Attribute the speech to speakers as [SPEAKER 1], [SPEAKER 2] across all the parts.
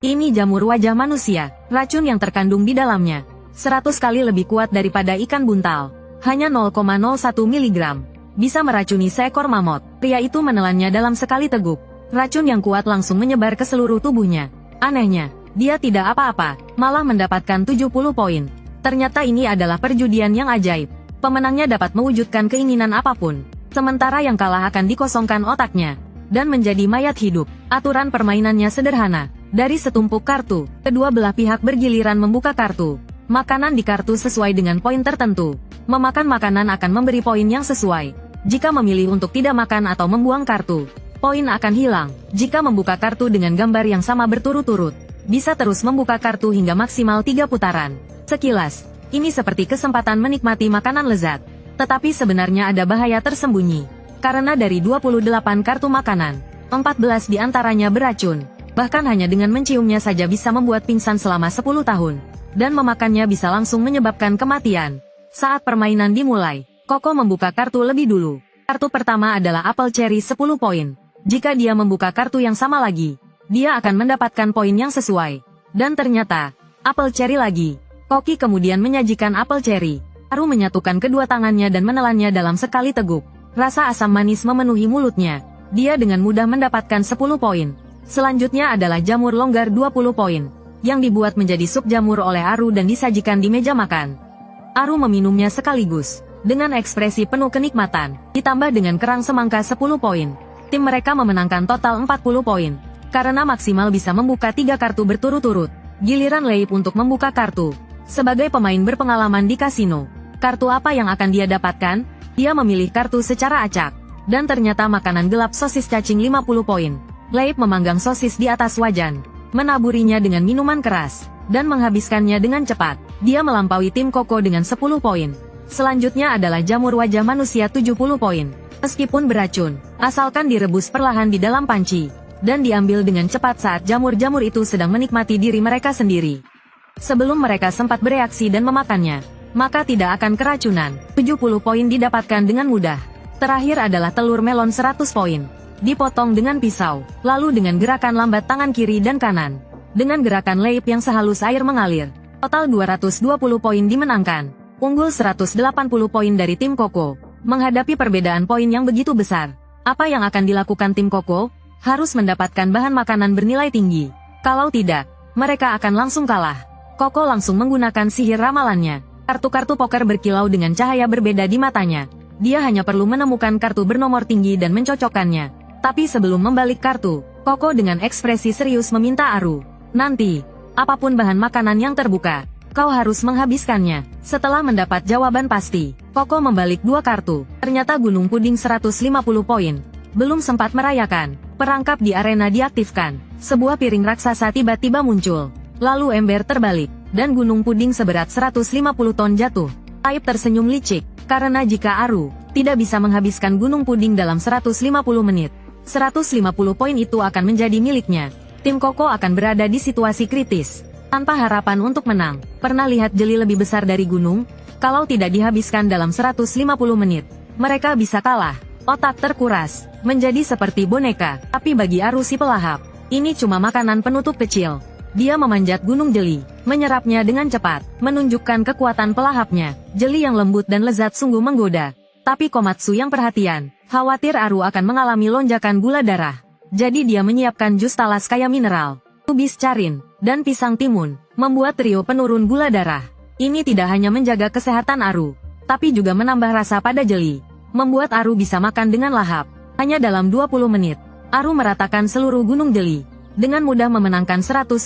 [SPEAKER 1] Ini jamur wajah manusia. Racun yang terkandung di dalamnya 100 kali lebih kuat daripada ikan buntal. Hanya 0,01 mg. Bisa meracuni seekor mamut. Pria itu menelannya dalam sekali teguk. Racun yang kuat langsung menyebar ke seluruh tubuhnya. Anehnya, dia tidak apa-apa, malah mendapatkan 70 poin. Ternyata ini adalah perjudian yang ajaib. Pemenangnya dapat mewujudkan keinginan apapun. Sementara yang kalah akan dikosongkan otaknya dan menjadi mayat hidup. Aturan permainannya sederhana. Dari setumpuk kartu, kedua belah pihak bergiliran membuka kartu. Makanan di kartu sesuai dengan poin tertentu. Memakan makanan akan memberi poin yang sesuai. Jika memilih untuk tidak makan atau membuang kartu, poin akan hilang. Jika membuka kartu dengan gambar yang sama berturut-turut, bisa terus membuka kartu hingga maksimal 3 putaran. Sekilas, ini seperti kesempatan menikmati makanan lezat. Tetapi sebenarnya ada bahaya tersembunyi. Karena dari 28 kartu makanan, 14 diantaranya beracun. Bahkan hanya dengan menciumnya saja bisa membuat pingsan selama 10 tahun. Dan memakannya bisa langsung menyebabkan kematian. Saat permainan dimulai, Koko membuka kartu lebih dulu. Kartu pertama adalah apel cherry 10 poin. Jika dia membuka kartu yang sama lagi, dia akan mendapatkan poin yang sesuai. Dan ternyata, apel cherry lagi. Koki kemudian menyajikan apel cherry. Aru menyatukan kedua tangannya dan menelannya dalam sekali teguk. Rasa asam manis memenuhi mulutnya. Dia dengan mudah mendapatkan 10 poin. Selanjutnya adalah jamur longgar 20 poin, yang dibuat menjadi sup jamur oleh Aru dan disajikan di meja makan. Aru meminumnya sekaligus, dengan ekspresi penuh kenikmatan, ditambah dengan kerang semangka 10 poin. Tim mereka memenangkan total 40 poin, karena maksimal bisa membuka 3 kartu berturut-turut. Giliran Leip untuk membuka kartu. Sebagai pemain berpengalaman di kasino, kartu apa yang akan dia dapatkan? Dia memilih kartu secara acak, dan ternyata makanan gelap sosis cacing 50 poin. Leip memanggang sosis di atas wajan, menaburinya dengan minuman keras, dan menghabiskannya dengan cepat. Dia melampaui tim Koko dengan 10 poin. Selanjutnya adalah jamur wajah manusia 70 poin. Meskipun beracun, asalkan direbus perlahan di dalam panci, dan diambil dengan cepat saat jamur-jamur itu sedang menikmati diri mereka sendiri. Sebelum mereka sempat bereaksi dan memakannya, maka tidak akan keracunan. 70 poin didapatkan dengan mudah. Terakhir adalah telur melon 100 poin. Dipotong dengan pisau, lalu dengan gerakan lambat tangan kiri dan kanan. Dengan gerakan Leip yang sehalus air mengalir, total 220 poin dimenangkan. Unggul 180 poin dari tim Koko. Menghadapi perbedaan poin yang begitu besar, apa yang akan dilakukan tim Koko? Harus mendapatkan bahan makanan bernilai tinggi. Kalau tidak, mereka akan langsung kalah. Koko langsung menggunakan sihir ramalannya. Kartu-kartu poker berkilau dengan cahaya berbeda di matanya. Dia hanya perlu menemukan kartu bernomor tinggi dan mencocokkannya. Tapi sebelum membalik kartu, Koko dengan ekspresi serius meminta Aru. Nanti, apapun bahan makanan yang terbuka, kau harus menghabiskannya. Setelah mendapat jawaban pasti, Koko membalik 2 kartu. Ternyata gunung puding 150 poin. Belum sempat merayakan, perangkap di arena diaktifkan. Sebuah piring raksasa tiba-tiba muncul. Lalu ember terbalik, dan gunung puding seberat 150 ton jatuh. Leip tersenyum licik, karena jika Aru tidak bisa menghabiskan gunung puding dalam 150 menit, 150 poin itu akan menjadi miliknya. Tim Koko akan berada di situasi kritis, tanpa harapan untuk menang. Pernah lihat jeli lebih besar dari gunung? Kalau tidak dihabiskan dalam 150 menit, mereka bisa kalah. Otak terkuras, menjadi seperti boneka. Tapi bagi Aru si pelahap, ini cuma makanan penutup kecil. Dia memanjat gunung jeli, menyerapnya dengan cepat, menunjukkan kekuatan pelahapnya. Jeli yang lembut dan lezat sungguh menggoda. Tapi Komatsu yang perhatian, khawatir Aru akan mengalami lonjakan gula darah. Jadi dia menyiapkan jus talas kaya mineral, kubis carin, dan pisang timun, membuat trio penurun gula darah. Ini tidak hanya menjaga kesehatan Aru, tapi juga menambah rasa pada jeli. Membuat Aru bisa makan dengan lahap. Hanya dalam 20 menit, Aru meratakan seluruh gunung jeli. Dengan mudah memenangkan 150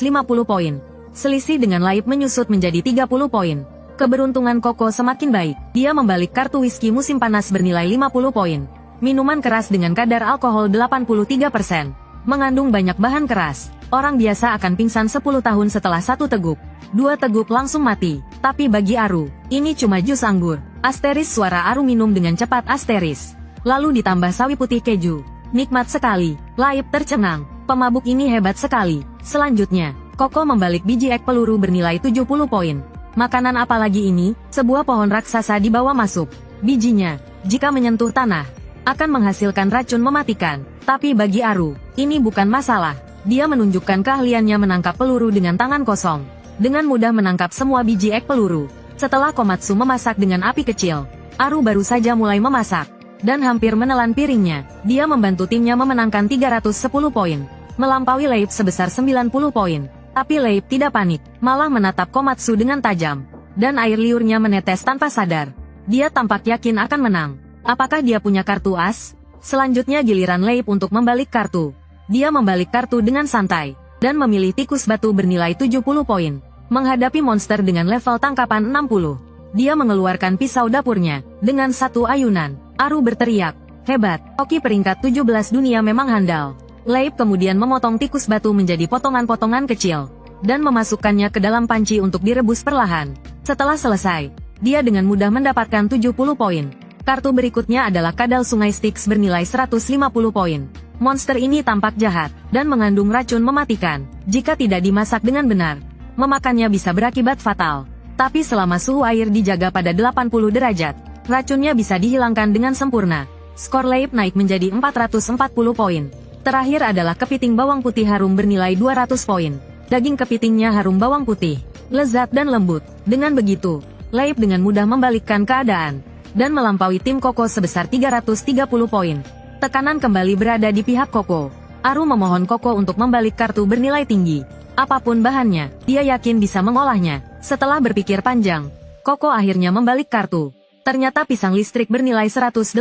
[SPEAKER 1] poin. Selisih dengan Leip menyusut menjadi 30 poin. Keberuntungan Koko semakin baik. Dia membalik kartu whisky musim panas bernilai 50 poin. Minuman keras dengan kadar alkohol 83%. Mengandung banyak bahan keras. Orang biasa akan pingsan 10 tahun setelah 1 teguk. 2 teguk langsung mati. Tapi bagi Aru, ini cuma jus anggur. Asteris suara Aru minum dengan cepat asteris. Lalu ditambah sawi putih keju. Nikmat sekali. Leip tercengang. Pemabuk ini hebat sekali. Selanjutnya, Koko membalik biji ek peluru bernilai 70 poin. Makanan apa lagi ini? Sebuah pohon raksasa dibawa masuk. Bijinya, jika menyentuh tanah, akan menghasilkan racun mematikan. Tapi bagi Aru, ini bukan masalah. Dia menunjukkan keahliannya menangkap peluru dengan tangan kosong. Dengan mudah menangkap semua biji ek peluru. Setelah Komatsu memasak dengan api kecil, Aru baru saja mulai memasak. Dan hampir menelan piringnya. Dia membantu timnya memenangkan 310 poin. Melampaui Leip sebesar 90 poin. Tapi Leip tidak panik, malah menatap Komatsu dengan tajam. Dan air liurnya menetes tanpa sadar. Dia tampak yakin akan menang. Apakah dia punya kartu as? Selanjutnya giliran Leip untuk membalik kartu. Dia membalik kartu dengan santai. Dan memilih tikus batu bernilai 70 poin. Menghadapi monster dengan level tangkapan 60. Dia mengeluarkan pisau dapurnya. Dengan satu ayunan, Aru berteriak, "Hebat, hoki peringkat 17 dunia memang handal." Leip kemudian memotong tikus batu menjadi potongan-potongan kecil. Dan memasukkannya ke dalam panci untuk direbus perlahan. Setelah selesai, dia dengan mudah mendapatkan 70 poin. Kartu berikutnya adalah kadal sungai Styx bernilai 150 poin. Monster ini tampak jahat, dan mengandung racun mematikan. Jika tidak dimasak dengan benar, memakannya bisa berakibat fatal. Tapi selama suhu air dijaga pada 80 derajat, racunnya bisa dihilangkan dengan sempurna. Skor Leip naik menjadi 440 poin. Terakhir adalah kepiting bawang putih harum bernilai 200 poin. Daging kepitingnya harum bawang putih, lezat dan lembut. Dengan begitu, Leip dengan mudah membalikkan keadaan. Dan melampaui tim Koko sebesar 330 poin. Tekanan kembali berada di pihak Koko. Aru memohon Koko untuk membalik kartu bernilai tinggi. Apapun bahannya, dia yakin bisa mengolahnya. Setelah berpikir panjang, Koko akhirnya membalik kartu. Ternyata pisang listrik bernilai 180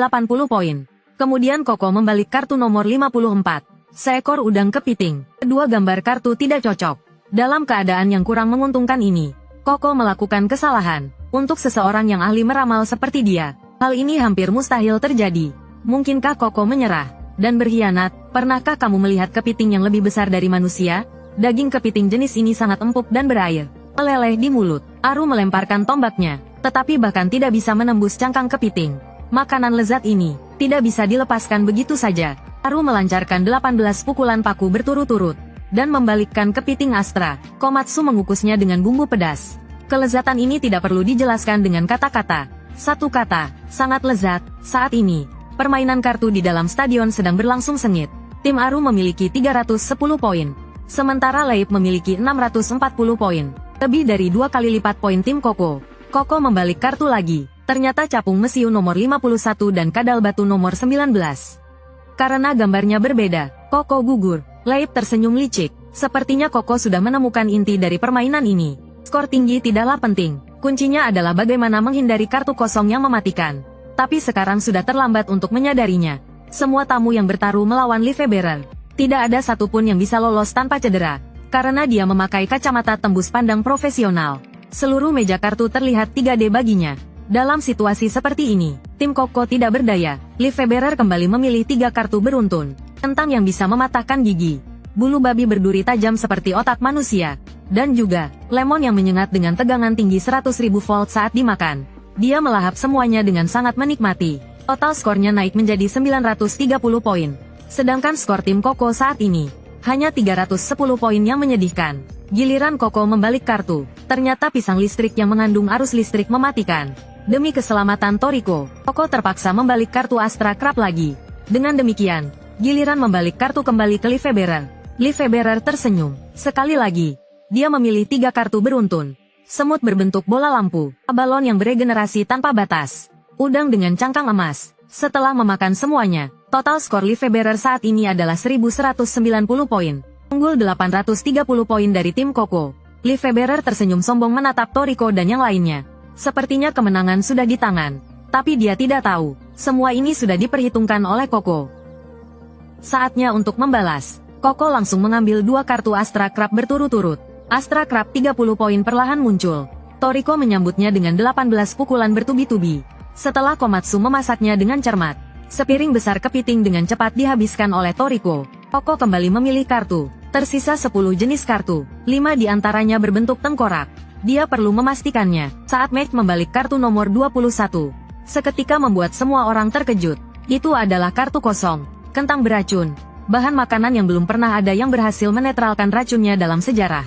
[SPEAKER 1] poin. Kemudian Koko membalik kartu nomor 54. Seekor udang kepiting. Kedua gambar kartu tidak cocok. Dalam keadaan yang kurang menguntungkan ini, Koko melakukan kesalahan. Untuk seseorang yang ahli meramal seperti dia, hal ini hampir mustahil terjadi. Mungkinkah Koko menyerah dan berkhianat? Pernahkah kamu melihat kepiting yang lebih besar dari manusia? Daging kepiting jenis ini sangat empuk dan berair, meleleh di mulut. Aru melemparkan tombaknya, tetapi bahkan tidak bisa menembus cangkang kepiting. Makanan lezat ini tidak bisa dilepaskan begitu saja. Aru melancarkan 18 pukulan paku berturut-turut dan membalikkan kepiting Astra. Komatsu mengukusnya dengan bumbu pedas. Kelezatan ini tidak perlu dijelaskan dengan kata-kata. Satu kata, sangat lezat. Saat ini, permainan kartu di dalam stadion sedang berlangsung sengit. Tim Aru memiliki 310 poin. Sementara Leip memiliki 640 poin. Lebih dari 2 kali lipat poin tim Koko. Koko membalik kartu lagi. Ternyata capung mesiu nomor 51 dan kadal batu nomor 19. Karena gambarnya berbeda, Koko gugur. Leip tersenyum licik. Sepertinya Koko sudah menemukan inti dari permainan ini. Skor tinggi tidaklah penting. Kuncinya adalah bagaimana menghindari kartu kosong yang mematikan. Tapi sekarang sudah terlambat untuk menyadarinya. Semua tamu yang bertaruh melawan Lifebearer. Tidak ada satupun yang bisa lolos tanpa cedera. Karena dia memakai kacamata tembus pandang profesional. Seluruh meja kartu terlihat 3D baginya. Dalam situasi seperti ini, tim Koko tidak berdaya. Lifebearer kembali memilih 3 kartu beruntun. Kentang yang bisa mematahkan gigi. Bulu babi berduri tajam seperti otak manusia. Dan juga, lemon yang menyengat dengan tegangan tinggi 100.000 volt saat dimakan. Dia melahap semuanya dengan sangat menikmati. Total skornya naik menjadi 930 poin. Sedangkan skor tim Koko saat ini, hanya 310 poin yang menyedihkan. Giliran Koko membalik kartu. Ternyata pisang listrik yang mengandung arus listrik mematikan. Demi keselamatan Toriko, Koko terpaksa membalik kartu Astra Crab lagi. Dengan demikian, giliran membalik kartu kembali ke Lifebearer. Lifebearer tersenyum. Sekali lagi, dia memilih 3 kartu beruntun. Semut berbentuk bola lampu, balon yang beregenerasi tanpa batas, udang dengan cangkang emas. Setelah memakan semuanya, total skor Lifebearer saat ini adalah 1190 poin. Unggul 830 poin dari tim Koko. Lifebearer tersenyum sombong menatap Toriko dan yang lainnya. Sepertinya kemenangan sudah di tangan. Tapi dia tidak tahu, semua ini sudah diperhitungkan oleh Koko. Saatnya untuk membalas. Koko langsung mengambil 2 kartu Astra Crab berturut-turut. Astra Crab 30 poin perlahan muncul. Toriko menyambutnya dengan 18 pukulan bertubi-tubi. Setelah Komatsu memasaknya dengan cermat, sepiring besar kepiting dengan cepat dihabiskan oleh Toriko. Koko kembali memilih kartu. Tersisa 10 jenis kartu. 5 diantaranya berbentuk tengkorak. Dia perlu memastikannya. Saat Mac membalik kartu nomor 21. Seketika membuat semua orang terkejut. Itu adalah kartu kosong. Kentang beracun. Bahan makanan yang belum pernah ada yang berhasil menetralkan racunnya dalam sejarah.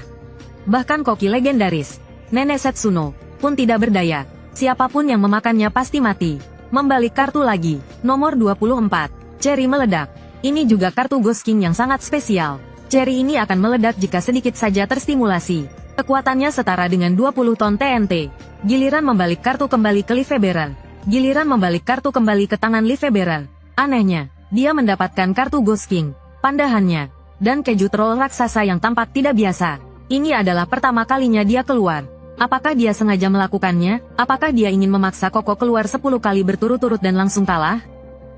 [SPEAKER 1] Bahkan koki legendaris, Nenek Setsuno, pun tidak berdaya. Siapapun yang memakannya pasti mati. Membalik kartu lagi. Nomor 24. Cherry meledak. Ini juga kartu Ghost King yang sangat spesial. Cherry ini akan meledak jika sedikit saja terstimulasi. Kekuatannya setara dengan 20 ton TNT. Giliran membalik kartu kembali ke Leaf-Bearer. Giliran membalik kartu kembali ke tangan Leaf-Bearer. Anehnya, dia mendapatkan kartu Ghost King, pandahannya, dan keju troll raksasa yang tampak tidak biasa. Ini adalah pertama kalinya dia keluar. Apakah dia sengaja melakukannya? Apakah dia ingin memaksa Koko keluar 10 kali berturut-turut dan langsung kalah?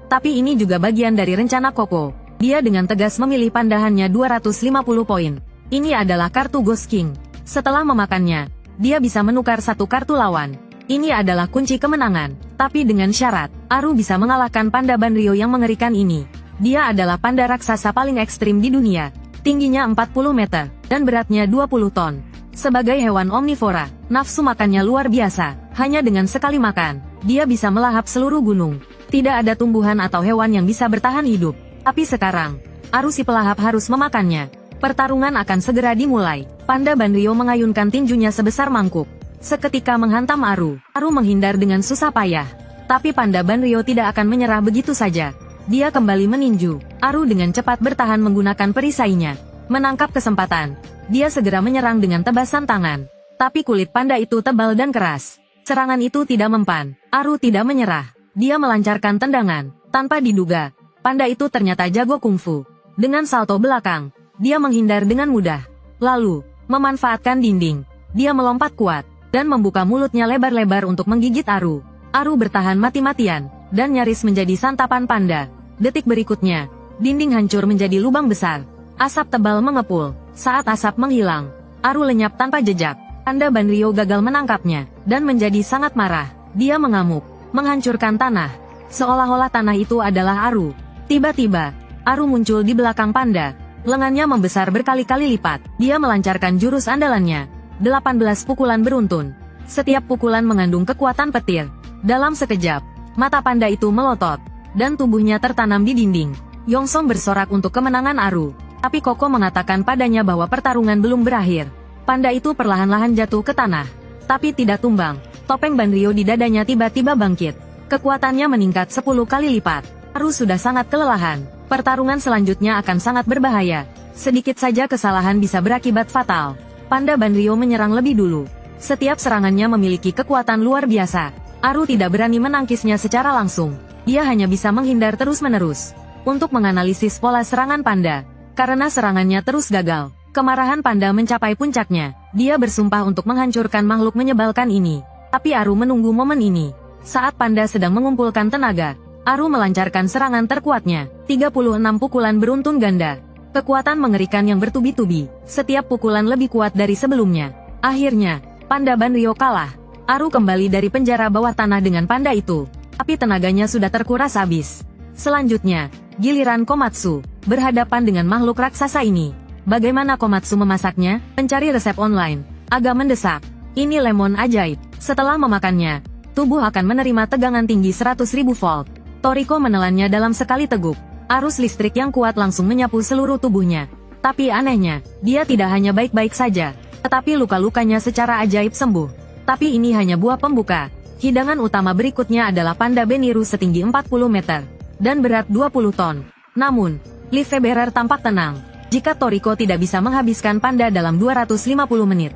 [SPEAKER 1] Tapi ini juga bagian dari rencana Koko. Dia dengan tegas memilih pandahannya 250 poin. Ini adalah kartu Ghost King. Setelah memakannya, dia bisa menukar satu kartu lawan. Ini adalah kunci kemenangan. Tapi dengan syarat, Aru bisa mengalahkan panda Banryo yang mengerikan ini. Dia adalah panda raksasa paling ekstrim di dunia. Tingginya 40 meter, dan beratnya 20 ton. Sebagai hewan omnivora, nafsu makannya luar biasa. Hanya dengan sekali makan, dia bisa melahap seluruh gunung. Tidak ada tumbuhan atau hewan yang bisa bertahan hidup. Tapi sekarang, Aru si pelahap harus memakannya. Pertarungan akan segera dimulai. Panda Banryo mengayunkan tinjunya sebesar mangkuk. Seketika menghantam Aru. Aru menghindar dengan susah payah. Tapi Panda Banryo tidak akan menyerah begitu saja. Dia kembali meninju. Aru dengan cepat bertahan menggunakan perisainya. Menangkap kesempatan, dia segera menyerang dengan tebasan tangan. Tapi kulit panda itu tebal dan keras. Serangan itu tidak mempan. Aru tidak menyerah. Dia melancarkan tendangan. Tanpa diduga, panda itu ternyata jago kungfu. Dengan salto belakang, dia menghindar dengan mudah. Lalu, memanfaatkan dinding, dia melompat kuat, dan membuka mulutnya lebar-lebar untuk menggigit Aru. Aru bertahan mati-matian, dan nyaris menjadi santapan panda. Detik berikutnya, dinding hancur menjadi lubang besar. Asap tebal mengepul. Saat asap menghilang, Aru lenyap tanpa jejak. Panda Banryo gagal menangkapnya, dan menjadi sangat marah. Dia mengamuk, menghancurkan tanah. Seolah-olah tanah itu adalah Aru. Tiba-tiba, Aru muncul di belakang panda. Lengannya membesar berkali-kali lipat. Dia melancarkan jurus andalannya. 18 pukulan beruntun. Setiap pukulan mengandung kekuatan petir. Dalam sekejap, mata panda itu melotot, dan tubuhnya tertanam di dinding. Yongsong bersorak untuk kemenangan Aru. Tapi Koko mengatakan padanya bahwa pertarungan belum berakhir. Panda itu perlahan-lahan jatuh ke tanah. Tapi tidak tumbang. Topeng Banryo di dadanya tiba-tiba bangkit. Kekuatannya meningkat 10 kali lipat. Aru sudah sangat kelelahan. Pertarungan selanjutnya akan sangat berbahaya. Sedikit saja kesalahan bisa berakibat fatal. Panda Banryo menyerang lebih dulu. Setiap serangannya memiliki kekuatan luar biasa. Aru tidak berani menangkisnya secara langsung. Dia hanya bisa menghindar terus-menerus. Untuk menganalisis pola serangan panda. Karena serangannya terus gagal, kemarahan panda mencapai puncaknya. Dia bersumpah untuk menghancurkan makhluk menyebalkan ini. Tapi Aru menunggu momen ini. Saat panda sedang mengumpulkan tenaga, Aru melancarkan serangan terkuatnya. 36 pukulan beruntun ganda. Kekuatan mengerikan yang bertubi-tubi. Setiap pukulan lebih kuat dari sebelumnya. Akhirnya, Panda Banryo kalah. Aru kembali dari penjara bawah tanah dengan panda itu. Tapi tenaganya sudah terkuras habis. Selanjutnya, giliran Komatsu, berhadapan dengan makhluk raksasa ini. Bagaimana Komatsu memasaknya? Mencari resep online. Agak mendesak. Ini lemon ajaib. Setelah memakannya, tubuh akan menerima tegangan tinggi 100.000 volt. Toriko menelannya dalam sekali teguk. Arus listrik yang kuat langsung menyapu seluruh tubuhnya. Tapi anehnya, dia tidak hanya baik-baik saja, tetapi luka-lukanya secara ajaib sembuh. Tapi ini hanya buah pembuka. Hidangan utama berikutnya adalah panda Beniru setinggi 40 meter. Dan berat 20 ton. Namun, Leaf-Bearer tampak tenang. Jika Toriko tidak bisa menghabiskan panda dalam 250 menit,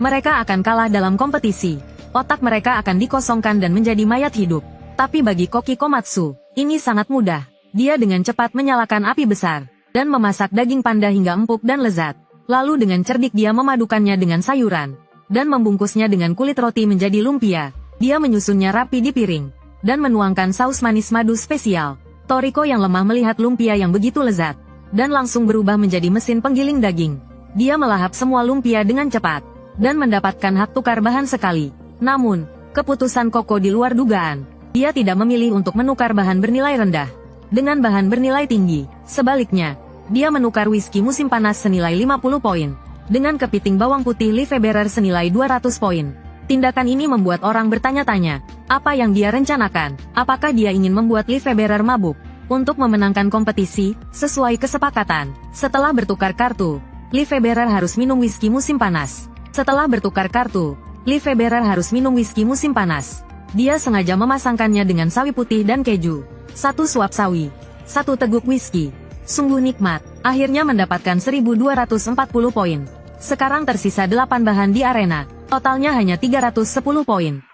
[SPEAKER 1] mereka akan kalah dalam kompetisi. Otak mereka akan dikosongkan dan menjadi mayat hidup. Tapi bagi Koki Komatsu, ini sangat mudah. Dia dengan cepat menyalakan api besar, dan memasak daging panda hingga empuk dan lezat. Lalu dengan cerdik dia memadukannya dengan sayuran, dan membungkusnya dengan kulit roti menjadi lumpia. Dia menyusunnya rapi di piring, dan menuangkan saus manis madu spesial. Toriko yang lemah melihat lumpia yang begitu lezat, dan langsung berubah menjadi mesin penggiling daging. Dia melahap semua lumpia dengan cepat, dan mendapatkan hak tukar bahan sekali. Namun, keputusan Koko di luar dugaan. Dia tidak memilih untuk menukar bahan bernilai rendah dengan bahan bernilai tinggi. Sebaliknya, dia menukar whisky musim panas senilai 50 poin dengan kepiting bawang putih Leaf-Bearer senilai 200 poin. Tindakan ini membuat orang bertanya-tanya, apa yang dia rencanakan? Apakah dia ingin membuat Leaf-Bearer mabuk? Untuk memenangkan kompetisi, sesuai kesepakatan, setelah bertukar kartu, Leaf-Bearer harus minum whisky musim panas. Setelah bertukar kartu, Leaf-Bearer harus minum whisky musim panas. Dia sengaja memasangkannya dengan sawi putih dan keju. 1 suap sawi, 1 teguk whisky. Sungguh nikmat. Akhirnya mendapatkan 1240 poin. Sekarang tersisa 8 bahan di arena. Totalnya hanya 310 poin.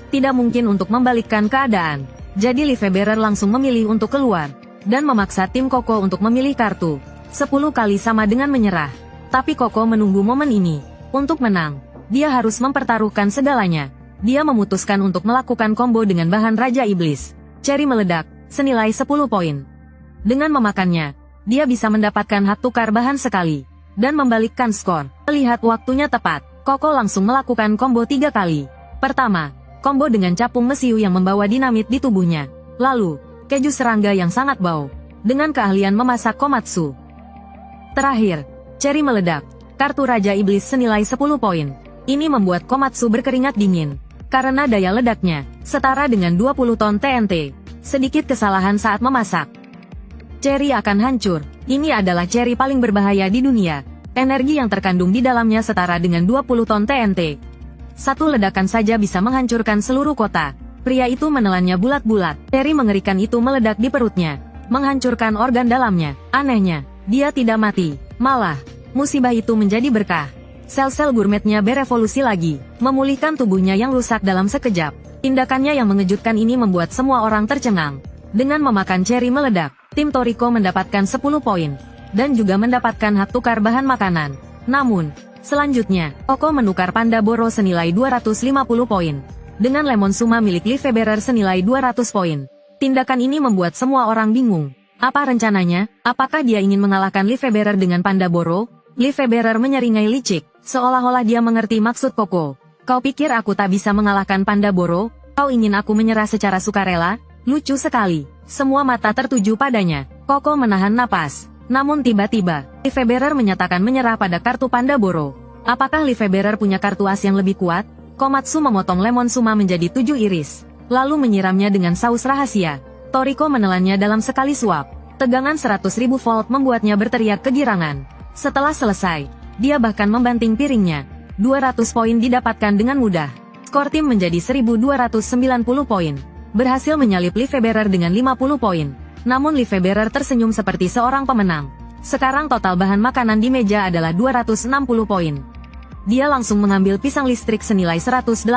[SPEAKER 1] Tidak mungkin untuk membalikkan keadaan. Jadi Livebearer langsung memilih untuk keluar. Dan memaksa tim Koko untuk memilih kartu. 10 kali sama dengan menyerah. Tapi Koko menunggu momen ini. Untuk menang, dia harus mempertaruhkan segalanya. Dia memutuskan untuk melakukan combo dengan bahan Raja Iblis. Cherry meledak, senilai 10 poin. Dengan memakannya, dia bisa mendapatkan hak tukar bahan sekali. Dan membalikkan skor. Melihat waktunya tepat, Koko langsung melakukan combo 3 kali. Pertama, combo dengan capung mesiu yang membawa dinamit di tubuhnya. Lalu, keju serangga yang sangat bau. Dengan keahlian memasak Komatsu. Terakhir, Cherry meledak. Kartu Raja Iblis senilai 10 poin. Ini membuat Komatsu berkeringat dingin. Karena daya ledaknya, setara dengan 20 ton TNT. Sedikit kesalahan saat memasak. Cherry akan hancur. Ini adalah cherry paling berbahaya di dunia. Energi yang terkandung di dalamnya setara dengan 20 ton TNT. Satu ledakan saja bisa menghancurkan seluruh kota. Pria itu menelannya bulat-bulat. Cherry mengerikan itu meledak di perutnya. Menghancurkan organ dalamnya. Anehnya, dia tidak mati. Malah, musibah itu menjadi berkah. Sel-sel gurmetnya berevolusi lagi. Memulihkan tubuhnya yang rusak dalam sekejap. Tindakannya yang mengejutkan ini membuat semua orang tercengang. Dengan memakan Cherry meledak, tim Toriko mendapatkan 10 poin. Dan juga mendapatkan hak tukar bahan makanan. Namun, selanjutnya, Koko menukar Panda Boro senilai 250 poin. Dengan Lemon Suma milik Livebearer senilai 200 poin. Tindakan ini membuat semua orang bingung. Apa rencananya? Apakah dia ingin mengalahkan Livebearer dengan Panda Boro? Livebearer menyeringai licik, seolah-olah dia mengerti maksud Koko. Kau pikir aku tak bisa mengalahkan Panda Boro? Kau ingin aku menyerah secara sukarela? Lucu sekali. Semua mata tertuju padanya. Koko menahan napas. Namun tiba-tiba, Livebearer menyatakan menyerah pada kartu Panda Boro. Apakah Livebearer punya kartu as yang lebih kuat? Komatsu memotong Lemon Suma menjadi 7 iris. Lalu menyiramnya dengan saus rahasia. Toriko menelannya dalam sekali suap. Tegangan 100.000 volt membuatnya berteriak kegirangan. Setelah selesai, dia bahkan membanting piringnya. 200 poin didapatkan dengan mudah. Skor tim menjadi 1290 poin. Berhasil menyalip Livebearer dengan 50 poin. Namun Livebearer tersenyum seperti seorang pemenang. Sekarang total bahan makanan di meja adalah 260 poin. Dia langsung mengambil pisang listrik senilai 180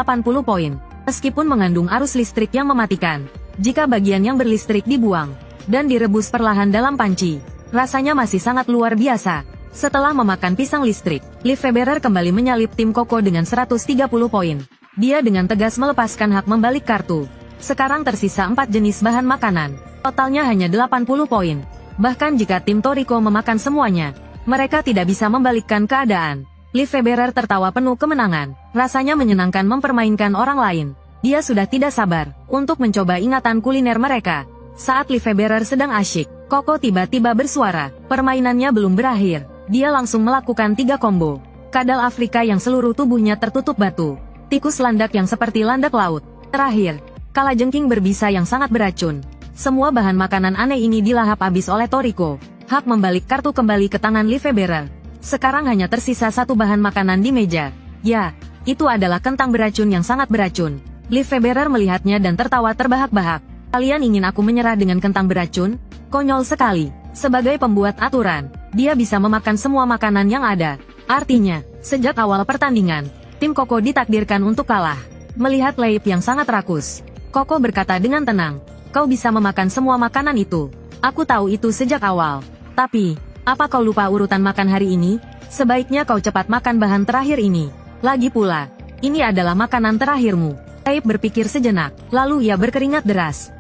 [SPEAKER 1] poin. Meskipun mengandung arus listrik yang mematikan. Jika bagian yang berlistrik dibuang dan direbus perlahan dalam panci, rasanya masih sangat luar biasa. Setelah memakan pisang listrik, Livebearer kembali menyalip tim Koko dengan 130 poin. Dia dengan tegas melepaskan hak membalik kartu. Sekarang tersisa 4 jenis bahan makanan. Totalnya hanya 80 poin. Bahkan jika tim Toriko memakan semuanya, mereka tidak bisa membalikkan keadaan. Livebearer tertawa penuh kemenangan. Rasanya menyenangkan mempermainkan orang lain. Dia sudah tidak sabar untuk mencoba ingatan kuliner mereka. Saat Livebearer sedang asyik, Koko tiba-tiba bersuara. Permainannya belum berakhir. Dia langsung melakukan 3 combo. Kadal Afrika yang seluruh tubuhnya tertutup batu. Tikus landak yang seperti landak laut. Terakhir, kalajengking berbisa yang sangat beracun. Semua bahan makanan aneh ini dilahap habis oleh Toriko. Hak membalik kartu kembali ke tangan Livebearer. Sekarang hanya tersisa 1 bahan makanan di meja. Ya, itu adalah kentang beracun yang sangat beracun. Livebearer melihatnya dan tertawa terbahak-bahak. Kalian ingin aku menyerah dengan kentang beracun? Konyol sekali. Sebagai pembuat aturan, dia bisa memakan semua makanan yang ada. Artinya, sejak awal pertandingan, tim Koko ditakdirkan untuk kalah. Melihat Leip yang sangat rakus, Koko berkata dengan tenang, kau bisa memakan semua makanan itu. Aku tahu itu sejak awal. Tapi, apa kau lupa urutan makan hari ini? Sebaiknya kau cepat makan bahan terakhir ini. Lagi pula, ini adalah makanan terakhirmu. Leip berpikir sejenak, lalu ia berkeringat deras.